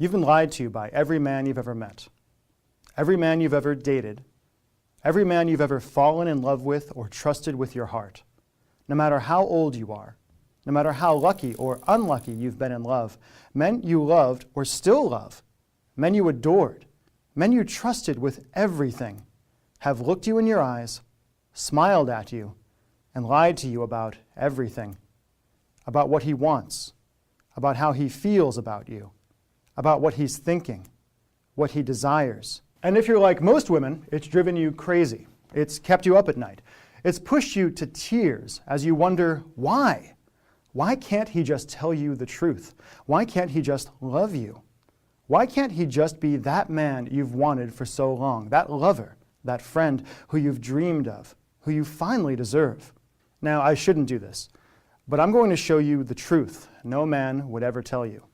You've been lied to by every man you've ever met, every man you've ever dated, every man you've ever fallen in love with or trusted with your heart. No matter how old you are, no matter how lucky or unlucky you've been in love, men you loved or still love, men you adored, men you trusted with everything, have looked you in your eyes, smiled at you, and lied to you about everything, about what he wants, about how he feels about you, about what he's thinking, what he desires. And if you're like most women, it's driven you crazy. It's kept you up at night. It's pushed you to tears as you wonder, why? Why can't he just tell you the truth? Why can't he just love you? Why can't he just be that man you've wanted for so long, that lover, that friend who you've dreamed of, who you finally deserve? Now, I shouldn't do this, but I'm going to show you the truth no man would ever tell you.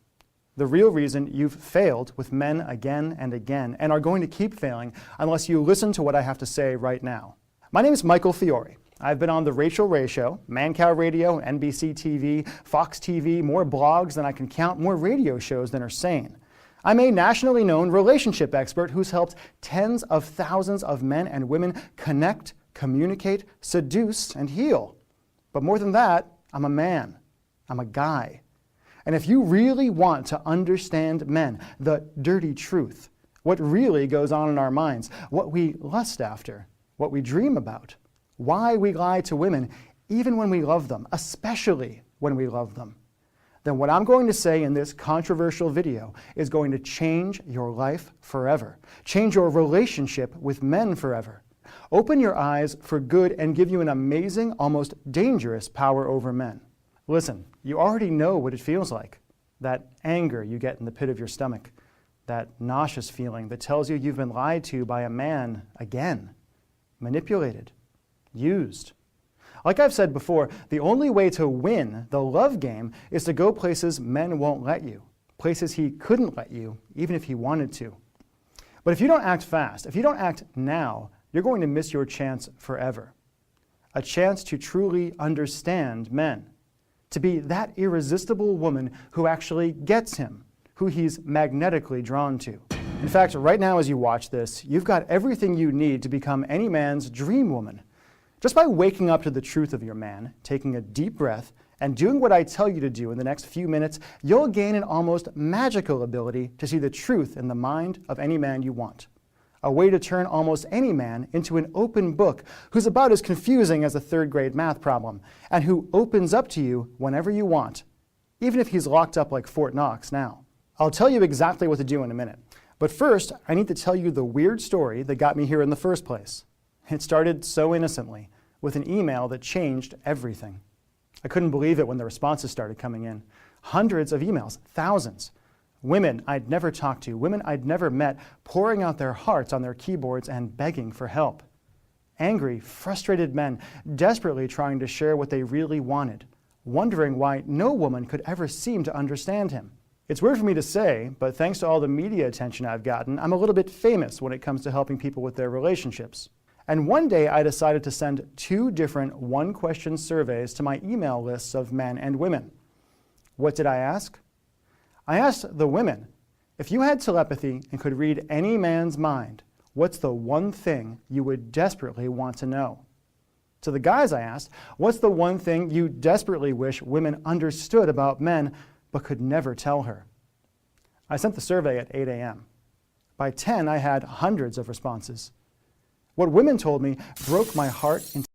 The real reason you've failed with men again and again and are going to keep failing unless you listen to what I have to say right now. My name is Michael Fiore. I've been on The Rachel Ray Show, Mancow Radio, NBC TV, Fox TV, more blogs than I can count, more radio shows than are sane. I'm a nationally known relationship expert who's helped tens of thousands of men and women connect, communicate, seduce, and heal. But more than that, I'm a man. I'm a guy. And if you really want to understand men, the dirty truth, what really goes on in our minds, what we lust after, what we dream about, why we lie to women, even when we love them, especially when we love them, then what I'm going to say in this controversial video is going to change your life forever, change your relationship with men forever, open your eyes for good and give you an amazing, almost dangerous power over men. Listen, you already know what it feels like, that anger you get in the pit of your stomach, that nauseous feeling that tells you you've been lied to by a man again, manipulated, used. Like I've said before, the only way to win the love game is to go places men won't let you, places he couldn't let you, even if he wanted to. But if you don't act fast, if you don't act now, you're going to miss your chance forever. A chance to truly understand men, to be that irresistible woman who actually gets him, who he's magnetically drawn to. In fact, right now as you watch this, you've got everything you need to become any man's dream woman. Just by waking up to the truth of your man, taking a deep breath, and doing what I tell you to do in the next few minutes, you'll gain an almost magical ability to see the truth in the mind of any man you want. A way to turn almost any man into an open book who's about as confusing as a third-grade math problem, and who opens up to you whenever you want, even if he's locked up like Fort Knox now. I'll tell you exactly what to do in a minute, but first I need to tell you the weird story that got me here in the first place. It started so innocently, with an email that changed everything. I couldn't believe it when the responses started coming in. Hundreds of emails, thousands. Women I'd never talked to, women I'd never met, pouring out their hearts on their keyboards and begging for help. Angry, frustrated men desperately trying to share what they really wanted, wondering why no woman could ever seem to understand him. It's weird for me to say, but thanks to all the media attention I've gotten, I'm a little bit famous when it comes to helping people with their relationships. And one day I decided to send 2 different one-question surveys to my email lists of men and women. What did I ask? I asked the women, if you had telepathy and could read any man's mind, what's the one thing you would desperately want to know? To the guys I asked, what's the one thing you desperately wish women understood about men but could never tell her? I sent the survey at 8 a.m. By 10, I had hundreds of responses. What women told me broke my heart into